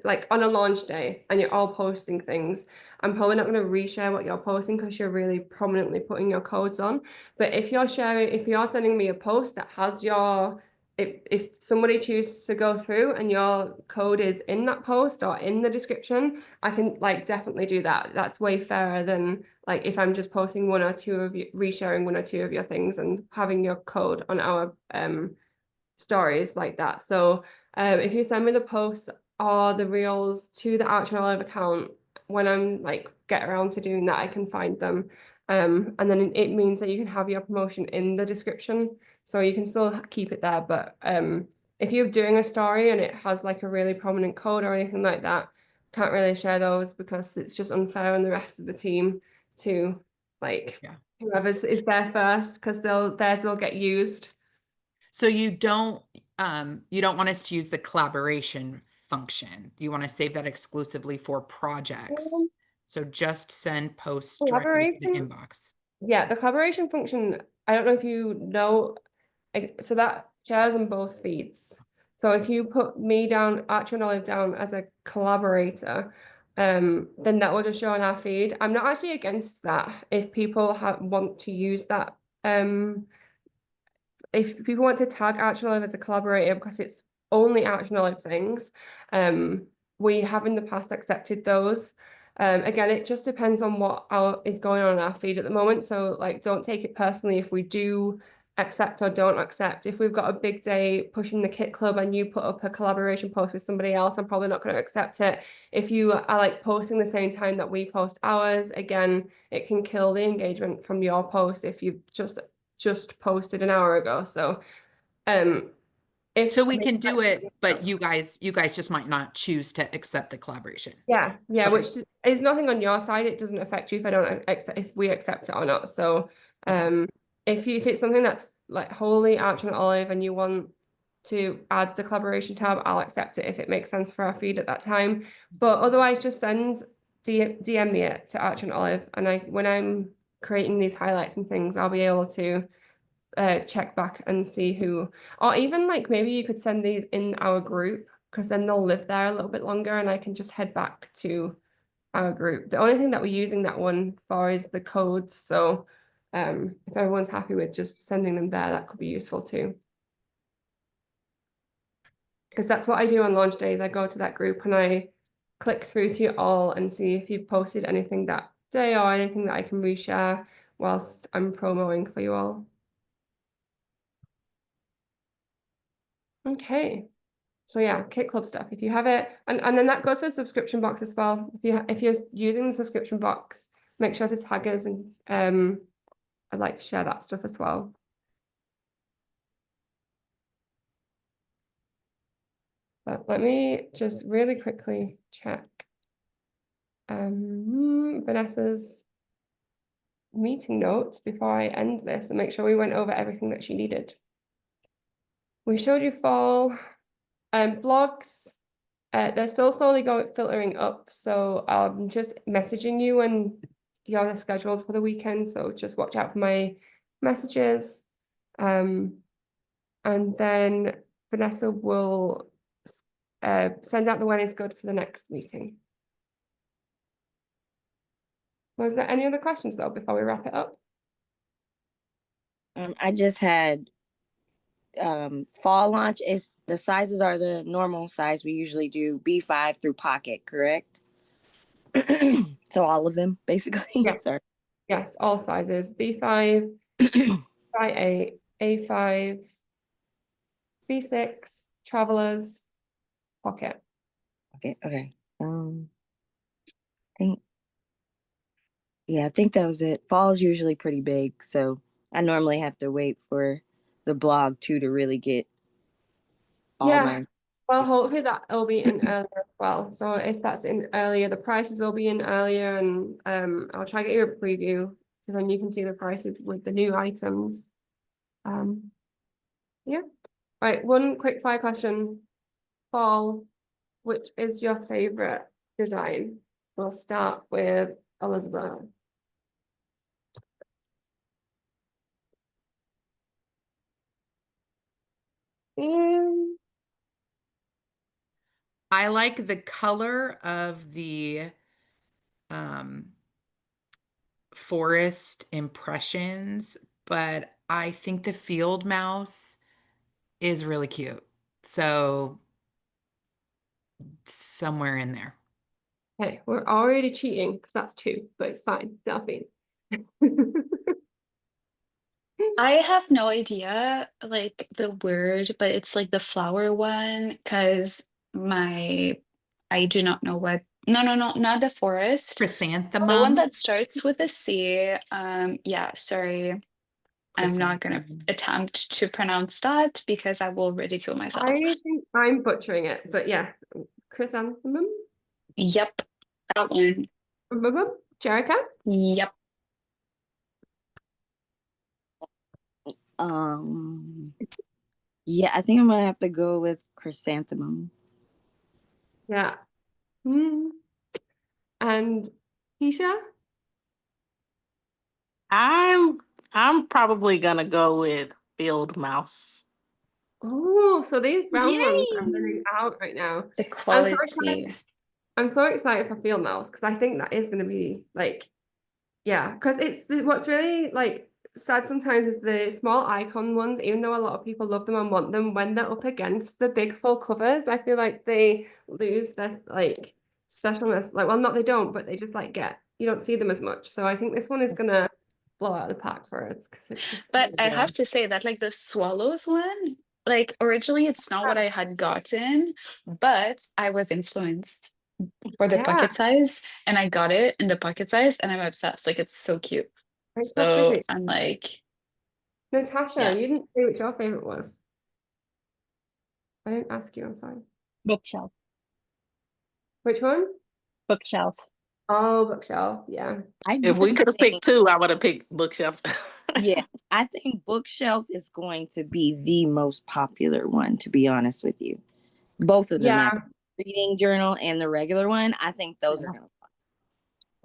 like on a launch day and you're all posting things, I'm probably not going to reshare what you're posting because you're really prominently putting your codes on. But if you're sending me a post that has if somebody chooses to go through and your code is in that post or in the description, I can like definitely do that. That's way fairer than like if I'm just posting one or two of you, resharing one or two of your things and having your code on our stories like that. So if you send me the posts or the reels to the Arch and Olive account when I'm like get around to doing that, I can find them. And then it means that you can have your promotion in the description, so you can still keep it there. But if you're doing a story and it has like a really prominent code or anything like that, can't really share those because it's just unfair on the rest of the team to like whoever's is there first, because theirs will get used. So you don't want us to use the collaboration function. You want to save that exclusively for projects. So just send posts directly to the Collaboration? inbox. Yeah, the collaboration function, I don't know if you know, so that shares on both feeds. So if you put me down, Archer and Olive down as a collaborator, then that will just show on our feed. I'm not actually against that if people want to use that. If people want to tag Archer and Olive as a collaborator because it's only Archer and Olive things, we have in the past accepted those. Again, it just depends on what is going on in our feed at the moment. So like, don't take it personally if we do accept or don't accept. If we've got a big day pushing the Kit Club and you put up a collaboration post with somebody else, I'm probably not going to accept it. If you are like posting the same time that we post ours, again, it can kill the engagement from your post if you've just posted an hour ago. So so we can do it, but you guys just might not choose to accept the collaboration. Yeah, Okay. which is nothing on your side. It doesn't affect you if we accept it or not. So if it's something that's like wholly Archer and Olive and you want to add the collaboration tab, I'll accept it if it makes sense for our feed at that time. But otherwise, just DM me it to Archer and Olive, and when I'm creating these highlights and things, I'll be able to check back and see who, or even like maybe you could send these in our group, because then they'll live there a little bit longer and I can just head back to our group. The only thing that we're using that one for is the codes. So if everyone's happy with just sending them there, that could be useful too. Because that's what I do on launch days. I go to that group and I click through to you all and see if you've posted anything that day or anything that I can reshare whilst I'm promoting for you all. Okay. So yeah, Kit Club stuff. If you have it, and then that goes for the subscription box as well. If you're using the subscription box, make sure to tag us, and I'd like to share that stuff as well. But let me just really quickly check Vanessa's meeting notes before I end this and make sure we went over everything that she needed. We showed you fall blogs. They're still slowly filtering up, so I'm just messaging you when you're scheduled for the weekend, so just watch out for my messages. And then Vanessa will send out the when is good for the next meeting. Was there any other questions though before we wrap it up? I just had fall launch is the sizes are the normal size we usually do, B5 through pocket, correct? So all of them basically. Yes. Sorry. Yes, all sizes, B5, B8, A5, B6, travelers, pocket. Okay. I think that was it. Fall's usually pretty big, so I normally have to wait for the blog too to really get all my. Well, hopefully that will be in earlier as well. So if that's in earlier, the prices will be in earlier, and I'll try to get you a preview so then you can see the prices with the new items. Yeah. Right, one quick fire question. Fall, which is your favorite design? We'll start with Elizabeth. I like the color of the forest impressions, but I think the field mouse is really cute. So somewhere in there. Okay, we're already cheating because that's 2, but it's fine. Delphine. I have no idea like the word, but it's like the flower one, because I do not know what No, not the forest. The one Chrysanthemum. that starts with a C. Yeah, sorry. I'm not gonna attempt to pronounce that because I will ridicule myself. I think I'm butchering it, but yeah, chrysanthemum. Yep, that one. Jerica? Yep. Yeah, I think I'm gonna have to go with chrysanthemum. Yeah. And Keisha? I'm probably gonna go with field mouse. Oh, so these brown ones are Yay! running out right now. The I'm so quality. excited. I'm so excited for field mouse because I think that is going to be like, yeah, because what's really like sad sometimes is the small icon ones, even though a lot of people love them and want them, when they're up against the big full covers, I feel like they lose this like specialness. Like, well, not they don't, but they just like you don't see them as much. So I think this one is gonna blow out of the park for us because it's just. But I have to say that like the swallows one, like originally it's not what I had gotten, but I was influenced for the Yeah. pocket size and I got it in the pocket size and I'm obsessed. Like it's so cute. It's so So pretty. I'm like, Natasha, yeah. you didn't say what your favorite was. I didn't ask you, I'm sorry. Bookshelf. Which one? Bookshelf. Oh, bookshelf, yeah. If we could have picked two, I would have picked bookshelf. Yeah, I think bookshelf is going to be the most popular one, to be honest with you. Both of them, Yeah, reading journal and the regular one. I think those are gonna.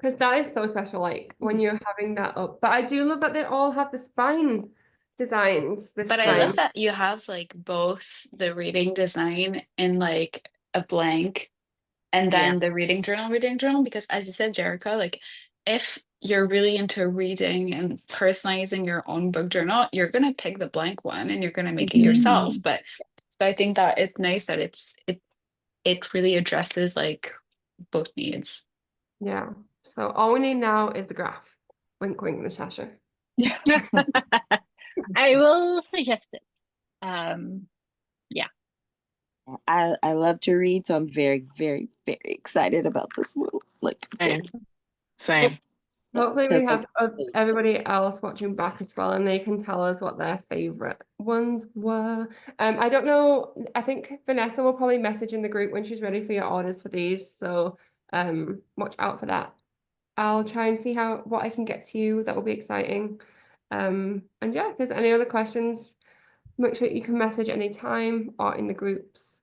because that is so special, like when you're having that up. But I do love that they all have the spine designs this But time. I love that you have like both the reading design in like a blank and then the reading journal, because as you said, Jericho, like if you're really into reading and personalizing your own book journal, you're gonna pick the blank one and you're gonna make it yourself. But so I think that it's nice that it really addresses like both needs. Yeah. So all we need now is the graph. Wink, wink, Natasha. I will suggest it. I love to read, so I'm very, very, very excited about this one. Like, Same. Hopefully we have everybody else watching back as well, and they can tell us what their favorite ones were. I don't know. I think Vanessa will probably message in the group when she's ready for your orders for these. So watch out for that. I'll try and see what I can get to you. That will be exciting. And yeah, if there's any other questions, make sure you can message anytime or in the groups.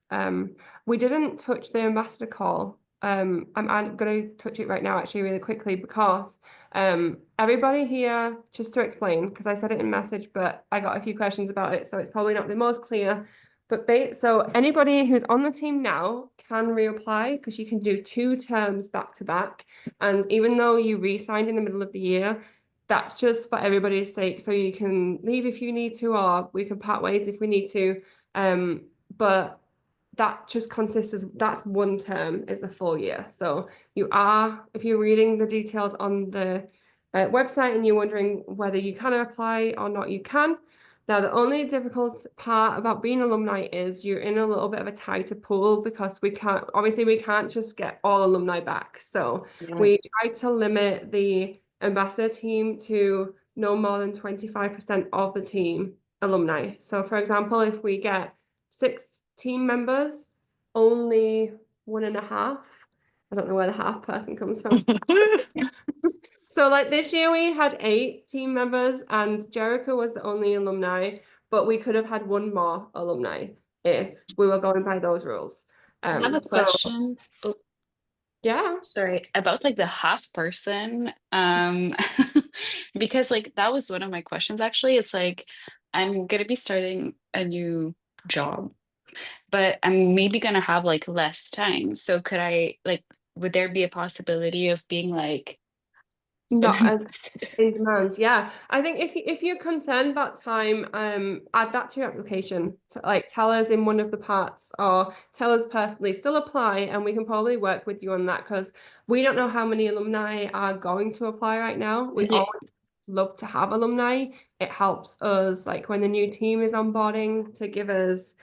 We didn't touch the ambassador call. I'm going to touch it right now actually really quickly because everybody here, just to explain, because I said it in message, but I got a few questions about it, so it's probably not the most clear. But so anybody who's on the team now can reapply because you can do 2 terms back to back. And even though you re-signed in the middle of the year, that's just for everybody's sake. So you can leave if you need to, or we can part ways if we need to. But that just consists of, that's 1 term is the full year. So if you're reading the details on the website and you're wondering whether you can apply or not, you can. Now, the only difficult part about being alumni is you're in a little bit of a tighter pool because we can't just get all alumni back. So we try to limit the ambassador team to no more than 25% of the team alumni. So for example, if we get 6 team members, only 1.5, I don't know where the half person comes from. So like this year we had 8 team members and Jericho was the only alumni, but we could have had 1 more alumni if we were going by those rules. I have a question. Yeah. Sorry, about like the half person. Because like that was one of my questions actually. It's like I'm gonna be starting a new job, but I'm maybe gonna have like less time. So would there be a possibility of being like not as in demand? Yeah, I think if you're concerned about time, add that to your application. Like tell us in one of the parts or tell us personally, still apply, and we can probably work with you on that because we don't know how many alumni are going to apply right now. We always love to have alumni. It helps us like when the new team is onboarding to give us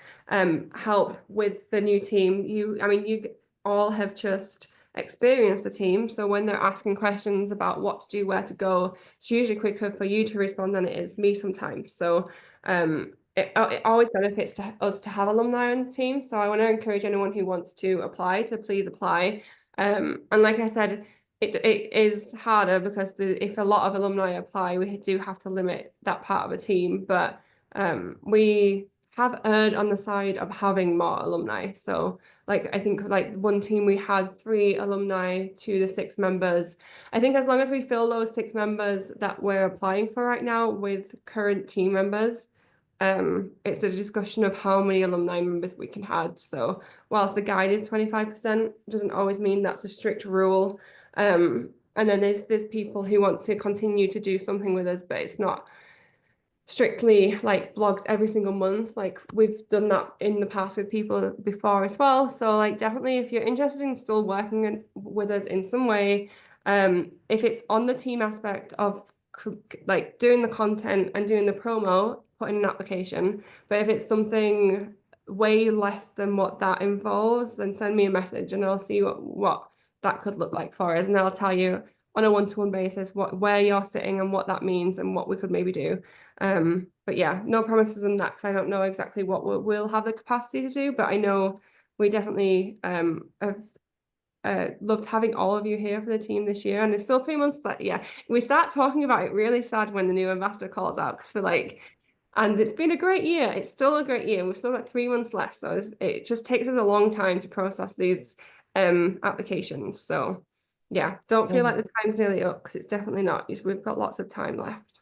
help with the new team. You all have just experienced the team. So when they're asking questions about what to do, where to go, it's usually quicker for you to respond than it is me sometimes. So it always benefits to us to have alumni on the team. So I want to encourage anyone who wants to apply to please apply. And like I said, it is harder because if a lot of alumni apply, we do have to limit that part of a team. But we have erred on the side of having more alumni. So like I think like one team we had 3 alumni to the 6 members. I think as long as we fill those 6 members that we're applying for right now with current team members, it's a discussion of how many alumni members we can add. So whilst the guide is 25%, doesn't always mean that's a strict rule. And then there's people who want to continue to do something with us, but it's not strictly like blogs every single month. Like we've done that in the past with people before as well. So like definitely if you're interested in still working with us in some way, if it's on the team aspect of like doing the content and doing the promo, put in an application. But if it's something way less than what that involves, then send me a message and I'll see what that could look like for us, and I'll tell you on a one-to-one basis where you're sitting and what that means and what we could maybe do. But yeah, no promises on that because I don't know exactly what we'll have the capacity to do, but I know we definitely have loved having all of you here for the team this year. And it's still 3 months that we start talking about it really sad when the new ambassador calls out, because we're like, and it's been a great year. It's still a great year. We've still got 3 months left. So it just takes us a long time to process these applications. So yeah, don't feel like the time's nearly up, because it's definitely not. We've got lots of time left.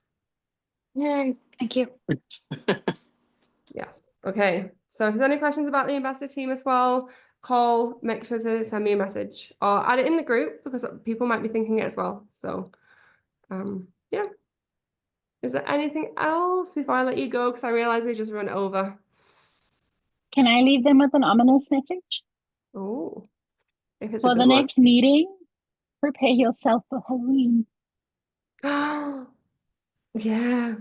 Yay, thank you. Yes. Okay. So if there's any questions about the ambassador team as well, make sure to send me a message or add it in the group, because people might be thinking it as well. So yeah. Is there anything else before I let you go? Because I realize we just run over. Can I leave them with an ominous message? Oh, if it's For a the good one. next meeting, prepare yourself for Halloween. Yeah.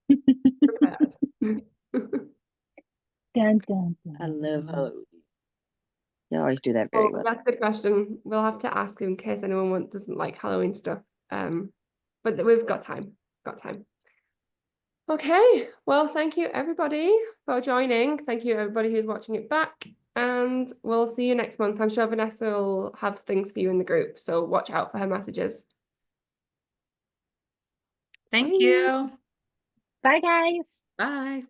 Prepared. Dun, dun, dun. I love Halloween. You always do that very Oh, well. that's a good question. We'll have to ask in case anyone doesn't like Halloween stuff. But we've got time. Okay. Well, thank you everybody for joining. Thank you everybody who's watching it back. And we'll see you next month. I'm sure Vanessa will have things for you in the group, so watch out for her messages. Thank Bye. you. Bye, guys. Bye.